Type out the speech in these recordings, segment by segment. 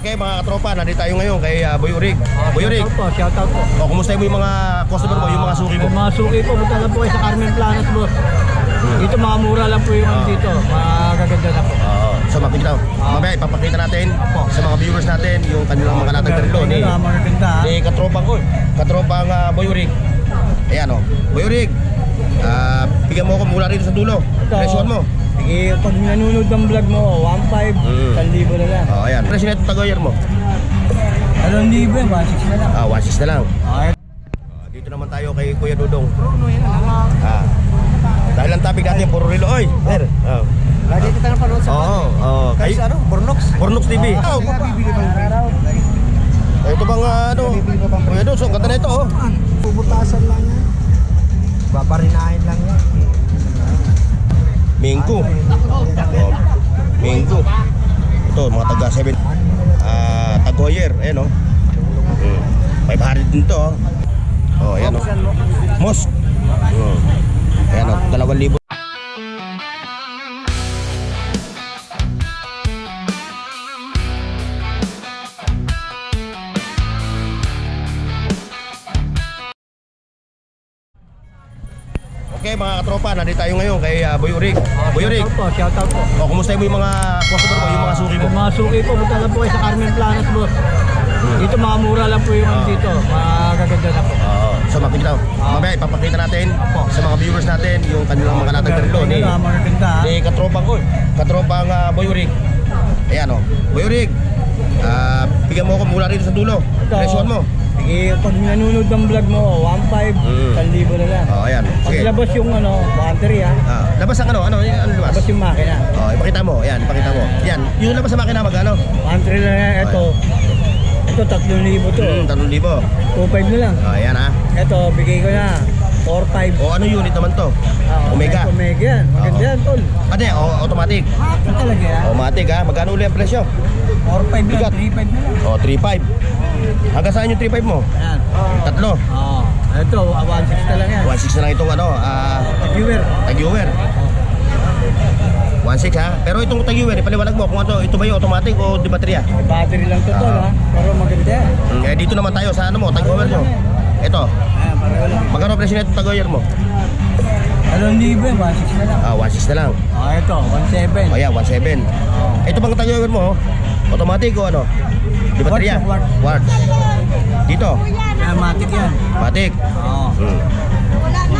Okay mga katropa, nandito tayo ngayon kay Boy Urig. Boy Urig, Shoutout po. kumusta mo yung mga customer mo, yung mga suki mo? Yung mga suki po, punta lang po kayo sa Carmen Planas, boss. Dito mga mura lang po yung dito. Magaganda na po. So makikita, mamaya ipapakita natin sa mga viewers natin yung kanilang mga latag na relo ni katropang ko, katropang Boy Urig. Ayan o, Boy Urig, bigyan mo ako mula rito sa dulo. Presyon mo. Sige, pag nanonood ng vlog mo, 1.5, 1,000 na lang. Ayan, presyon ito tagoyer mo. 1,000 yan, 1.6 na lang. 1.6 na lang. Okay. Dito naman tayo kay Kuya Dudong. Dahil ang topic natin puro relo. Oy, sir. Lagi kita na panood sa Kayo ano? Bornox? Bornox TV. Bibili bang araw? Ito bang Kuya Dudong, so ganda na ito oh. Puputasan lang yan. Babarinahin lang yan. Minggu. Minggu. Ito mga taga 7. Tagoyer, ayan oh. 500 din to oh. Oh, ayan oh. Mosque. Ayan oh, 2,000. Okay mga katropa, nandito tayo ngayon kay Boy Urig. Boy Urig, Shoutout po. kumusta mo yung mga customer mo, yung mga suki mo? Yung mga suki po, punta lang po kayo sa Carmen Planas, boss. Dito mga mura lang po yung dito. Magaganda na po. So makikita, mamaya ipapakita natin sa mga viewers natin yung kanilang mga latag na relo ni katropang ko, katropang Boy Urig. Ayan o, Boy Urig, bigyan mo ako mula rito sa dulo. Presyon mo. Sige, pag nanonood ng vlog mo, 1.5, 1,000 na lang. Ayan. Pag Sige. labas yung battery Labas ang ano labas? labas yung makina. Ipakita mo. Ayan, ipakita mo. Yan, yung labas sa makina magkano? 1.3 na yan, ito 3,000 to. 3,000. 2.5 na lang. Ayan ha. Ito, bigay ko na 4.5. O ano unit naman to? Omega. Omega yan, maganda yan, tol. Ano yan? Automatic. Ito talaga yan. Automatic ha. Magkano ulit ang presyo? 4.5 Bigat. lang, 3.5 na lang. 3.5. Hanggang saan yung 3.5 mo? Yan. Tatlo. Ito, 1.6 na lang yan. 1.6 na lang itong Viewer. tag-viewer. 1.6 ha. Pero itong tag-viewer, ipaliwanag mo kung ito ba yung automatic o di baterya? Battery lang to, tol, ha. Pero maganda yan. Dito naman tayo sa ano mo, tag-viewer nyo. Ito. Ayan, pareho lang. Magkano presyo na itong tag-viewer mo? 1,000 yan, 1.6 na lang. 1.6 na lang. Ito, 1.7. Ayan, 1.7. Ito bang tag-viewer mo? Automatic o ano? Di baterya? Quartz. Dito? Ayan, matik yan. Matik.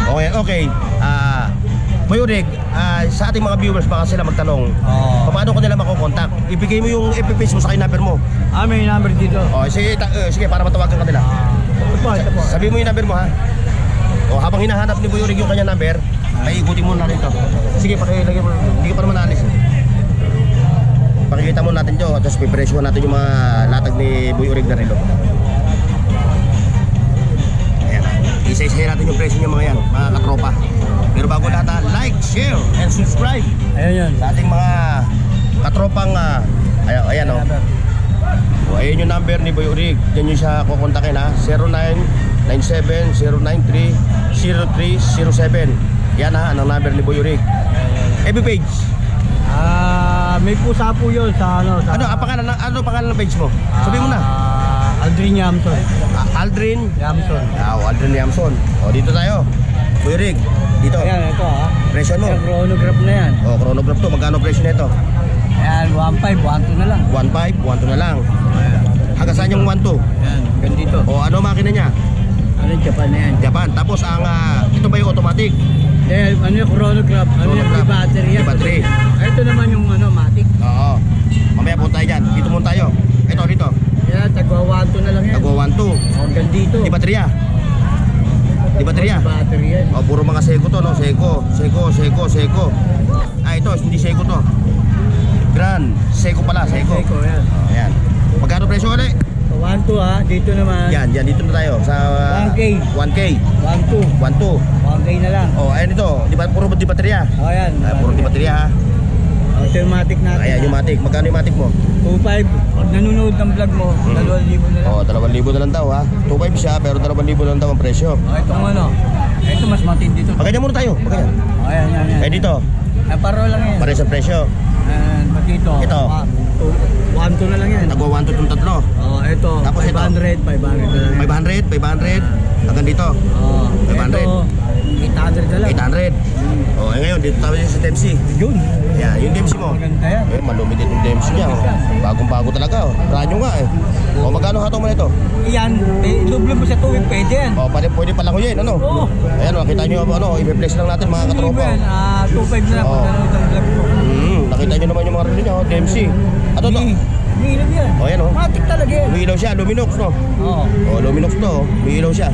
Okay. Boy Urig, sa ating mga viewers baka sila magtanong, paano ko nila makokontak? Ibigay mo yung FB mo sa number mo. May number dito. Sige para matawagan ka nila. Ito po. Sabi mo yung number mo ha. Habang hinahanap ni Boy Urig yung kanya number, ay ikutin mo natin ito. Sige, pakilagay mo. Hindi ka pa naman alis. Pakikita mo natin ito, tapos pipresyohan natin yung mga latag ni Boy Urig na relo. Ayan. Isa-isahin natin yung presyo ng mga yan, mga katropa. Pero bago lahat, like, share, and subscribe Ayan yan. sa ating mga katropang ayan o. Ayan yung number ni Boy Urig. Yan yung siya kukontakin ha. 0997-093-0307. Yan ha, ang number ni Boy Urig. FB page. May pusa po yun sa ano. Ano pangalan ng page mo? Sabihin mo na. Aldrin Yamson. Aldrin Yamson. Aldrin Yamson. Dito tayo. Boy Urig, dito. Ayan, ito Presyo mo. Ayan, chronograph na yan. Chronograph to. Magkano presyo nito? Ayan, 1.5, 1.2 na lang. 1.5, 1.2 na lang. Hanggang saan yung 1.2? Ayan, ganito. Ano makina niya? Ano yung Japan na yan? Japan. Tapos ito ba yung automatic? Ayan, ano yung chronograph? Ano yung battery yan? Battery. Ito naman yung matic. Oo. Mamaya punta tayo dyan. Dito muna tayo. Dito. Ayan, tagwa 1.2 na lang yan. Tagwa 1.2. Hanggang dito. Di baterya? Di baterya? Battery yan. Puro mga Seiko to, no? Seiko. Ito, hindi Seiko to. Grand. Seiko pala, Seiko. Seiko, yan. Ayan. Magkano presyo ulit? 1.2 dito naman. Yan, dito na tayo. Sa 1K. 1.2 1K na lang. Ayan ito. Puro di baterya? Ayan. Puro di baterya ha. Ito yung matic natin. Ayan, yung matic. Magkano yung matic mo? 2.5. Pag nanonood ng vlog mo, 2,000 na lang. 2,000 na lang daw ha. 2.5 siya, pero 2,000 na lang daw ang presyo. Itong ano. Ito mas matindi to. Magkanya muna tayo. Magkanya. Ayan. Dito. Paro lang yan. Pare sa presyo. Ba't dito? Ito. 1.2 na lang lang yan. Tagwa 1 to itong tatlo. Oh, ito. Tapos ito? 500 na lang. 500. Hanggang dito. Oh, 500. ito. 800 na lang. 800. Oh, ngayon, dito tayo sa Dempsey. Yun. Yan, yung Dempsey mo. Maganda yan. Malumit itong Dempsey niya. Oh. Bagong-bago talaga. Oh. Brand new nga eh. O, magkano hato mo nito? Yan, i-double mo sa tuwing, pwede yan. O, pwede palang ko yun, ano? Oo. Ayan, makita nyo, ano, i-replace lang natin mga katropa. Yan, 2.5 na lang Oo. kung ano itong vlog mo. Nakita nyo naman yung mga relo niya, oh, Dempsey. Ato to. Umiilaw yan. O, yan, oh. Matik talaga yan. Umiilaw siya, Luminox, no? Oo. O, Luminox to, oh. Umiilaw siya.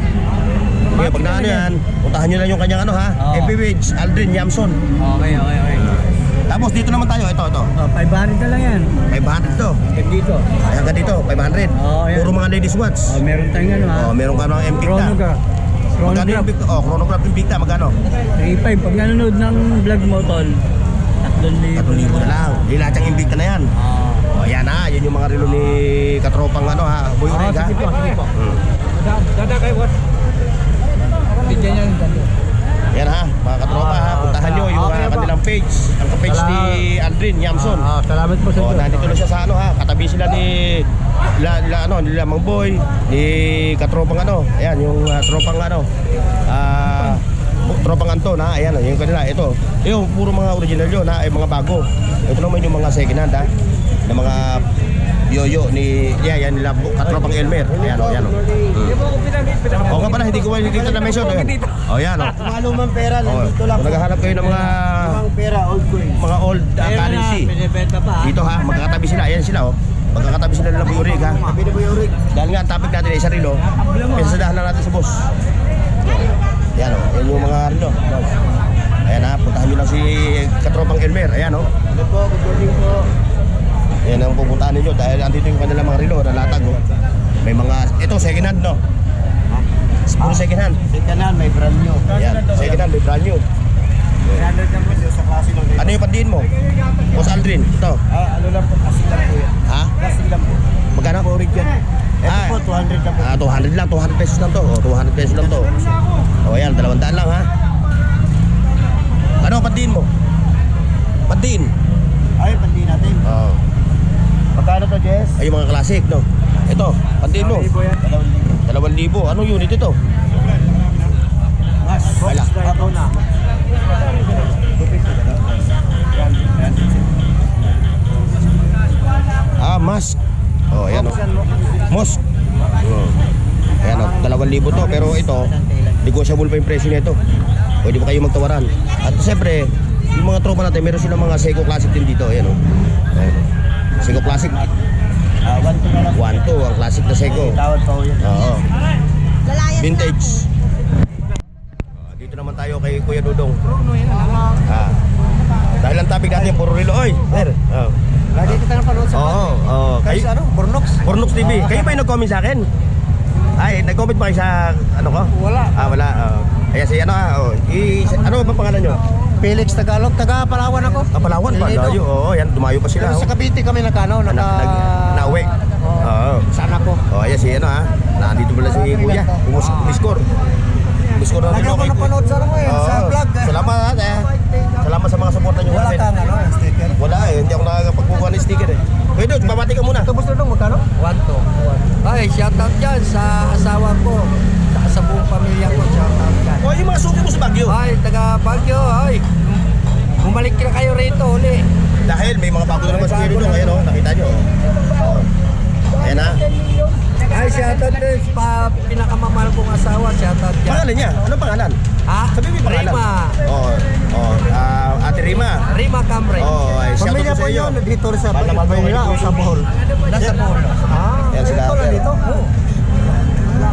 Kaya pag na ano yan, puntahan nyo lang yung kanyang ano ha, Oo. FPH, Aldrin, Yamson. Okay. Tapos dito naman tayo, ito. Oh, 500 na lang yan. 500 to. Hanggang dito. Ay, hanggang dito, 500. Oo, yan. Puro mga ladies watch. Oh, meron tayong ano ha. O, meron ka ng Invicta. Chronograph. Magkano yung Chronograph. Invicta? O, Chronograph Invicta, magkano? 3.5. Pag nanonood ng vlog mo, tol, 3,000. 3,000 na lang. Yung lahat yung Invicta na yan. Ah. O, yan ha, yun yung mga relo ni katropang ano ha, Boy Rig ha. Sige po. Hmm. Dada kayo, what? Bigyan niya yung dada. Yan ha, mga katropa ha, puntahan nyo yung Okay po. kanilang page. Ang page ni Aldrin, Yamson. Salamat po sa O, nandito lang siya sa ano ha, katabi sila ni nila Mang Boy, ni katropang ano. Ayan, yung tropang ano. Tropang Anton ha, ayan, yung kanila, ito. Yung puro mga original yun ha, ay mga bago. Ito naman yung mga second hand ha, na mga yoyo ni yan nila katropang Elmer. Ayan o, yan o. O nga pala, hindi ko dito na mention. O yan o. Mga lumang pera, O, kung naghahanap kayo ng mga pera, old coin. old currency. Pinibenta pa ha. Dito ha, magkakatabi sila. Ayan sila oh. Magkakatabi sila nila Boy Rig ha. Sabi na po yung rig. Dahil nga ang topic natin ay sa relo, pinsadahan na natin sa boss. Ayan oh, yan yung mga relo. Ayan ha, puntahan nyo lang si katropang Elmer. Ayan oh. Good po, good morning po. Ayan ang pupuntahan ninyo dahil andito yung kanilang mga relo na latag oh. May mga, ito second hand no. Puro second hand. Second hand, may brand new. Ayan, second hand, may brand new. Standard lang po sa klase lang. Ano yung pandiin mo? Boss Aldrin, ito. Ano lang po, kasi lang po yan. Ha? Kasi lang po. Magkano? Origin. Ito po, 200 lang po. 200 lang, 200 pesos lang to. 200 pesos lang to. O ayan, 200 lang ha. Ano pandiin mo? Pandiin? Ay, pandi natin. Oo. Magkano to, Jess? Ay, yung mga classic, no? Ito, pandiin mo. 2,000. Anong unit ito? Mas, Wala. Ako na. Mask. Oh, ayan o. Mosk. Ayan o, 2,000 to. Pero ito, negotiable pa yung presyo nito. Pwede pa kayo magtawaran. At siyempre, yung mga tropa natin, meron silang mga Seiko Classic din dito. Ayan o. Ayan o. Seiko Classic. 1 na lang. 1-2, ang classic na Seiko. Tawad pa ko yan. Oo. Vintage. Dito naman tayo kay Kuya Dudong. Dahil ang topic natin, puro relo. Oy, sir. Lagi kita napanood sa Oo. Kayo ano? Bornox? Bornox TV. Kayo ba yung nag-comment sa akin? Ay, nag-comment ba kayo sa ano ko? Wala. Wala. Ayan si ano ano ba pangalan nyo? Felix Tagalog, taga Palawan ako. Palawan pa. Iloilo. Layo. Oo, yan. Dumayo pa sila. Pero sa Cavite kami Nauwi. Oo. Sana ko. Ayan si ano ha. Nandito pala si Kuya. Umiskor. Umiskor na rin Lagi ako kay Kuya. napanood sa sa vlog. Salamat Salamat sa mga suporta nyo. Wala kang ano, sticker. Wala hindi ako nakakapagkukuha ng sticker eh. Kuya Dod, babati ka muna. Tapos na dong, magkano? 1 Ay, shoutout dyan sa asawa ko. Sa buong pamilya ko, shoutout dyan. O, yung mga suki mo sa Baguio. Ay, taga Baguio, ay. Bumalik na kayo rito uli. Dahil may mga bago na naman sa Kuya Dudong. Ayan o, nakita nyo. Ayan ha. Ay, shoutout din pa pinakamamahal kong asawa, shoutout dyan. Pangalan niya? Anong pangalan? Ha? Sabi mo yung pangalan. Rima. Ate Rima. Rima Cambre. Ay, shoutout Pamilya po sa po iyo. yun, dito sa Mahal Manila o sa Bohol? Nasa Bohol. Yan sila. Dito lang dito?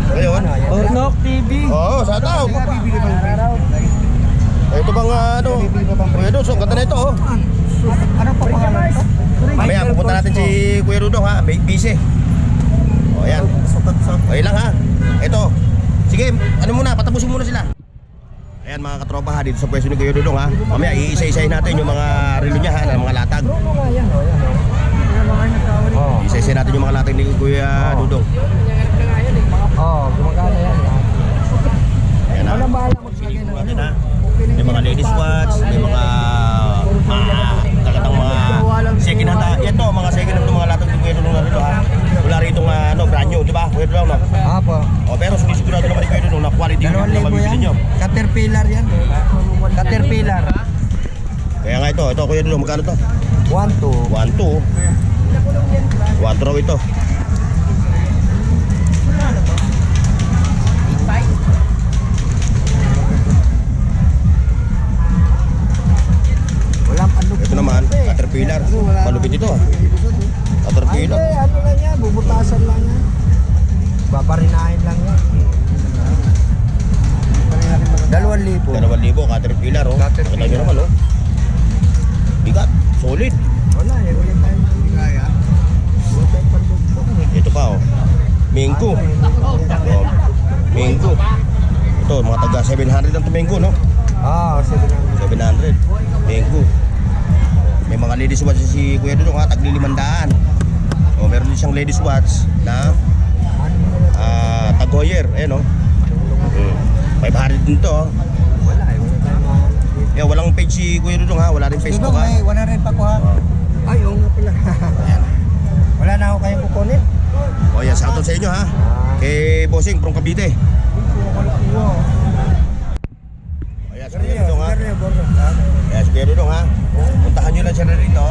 Ngayon? Bornok TV. Oo, sa tao. Ito bang ano? Kuya Dudong, so ganda na ito oh. Anong papangalan ito? Mamaya pupunta natin si Kuya Dudong ha, may busy. O yan. Okay lang ha. Ito. Sige, ano muna, patapusin muna sila. Ayan mga katropa ha, dito sa pwesto ni Kuya Dudong ha. Mamaya iisa-isahin natin yung mga relo niya ha, ng mga latag. Isa-isahin natin yung mga latag ni Kuya Dudong. Gumagana yan. Ayan ha. Silipin natin ha. May mga ladies watch, may mga kakatang mga second hand ha. Ito, mga second hand ng mga latag ni Kuya Dudong na relo. Kuya Dudong, magkano to? 1-2. 1-2. 1 raw ito. Walang ano. Ito naman, Caterpillar. Malupit ito ah. Caterpillar. Ay, ano lang yan, bubutasan lang yan. Babarinahin lang yan. 2,000. 2,000 Caterpillar oh. Caterpillar. Nakita nyo naman oh. Bigat, solid. Wala eh, wala tayong kaya. Wala tayong pandugtong eh. Ito pa oh. Mango. Oh, mango. Ito, mga taga 700 ang mango no? Ah, 700. 700. Mango. May mga ladies watch si Kuya Dudong ha, tagli 500. Oh, meron din siyang ladies watch na Tag Heuer, ayan oh. 500 din to oh. Wala eh, wala tayong Yeah, walang page si Kuya Dudong ha, wala rin Facebook ha. may 100 pa ko ha. Ay, oo nga pala. Wala na ako kayong kukunin. Oh, yeah, shoutout sa inyo ha. Kay Bossing from Cavite. Oh, yeah, si Kuya Dudong ha. Yeah, si Kuya Dudong ha. Puntahan nyo lang siya rito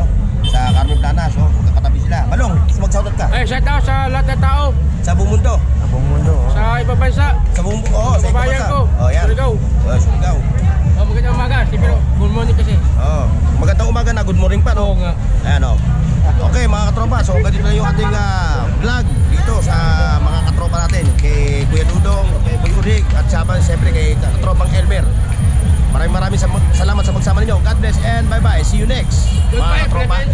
sa Carmen Planas oh. Magkakatabi sila. Balong, mag-shoutout ka. Ay, shout out sa lahat ng tao Sa buong mundo. Abong mundo. sa ibang bansa. Sa buong oh, sa ibang Kabayan bansa. ko. Oh, yan. Surigao. Oh, Surigao. Oh, magandang umaga. Pero good morning kasi. Oh, magandang umaga na. Good morning pa no. Oo nga. Ayan o. Okay mga katropa, so ganito na yung ating vlog dito sa mga katropa natin. Kay Kuya Dudong, kay Boy Urig, at siyempre kay katropang Elmer. Maraming salamat sa pagsama ninyo. God bless and bye bye. See you next mga Goodbye, katropa. friend.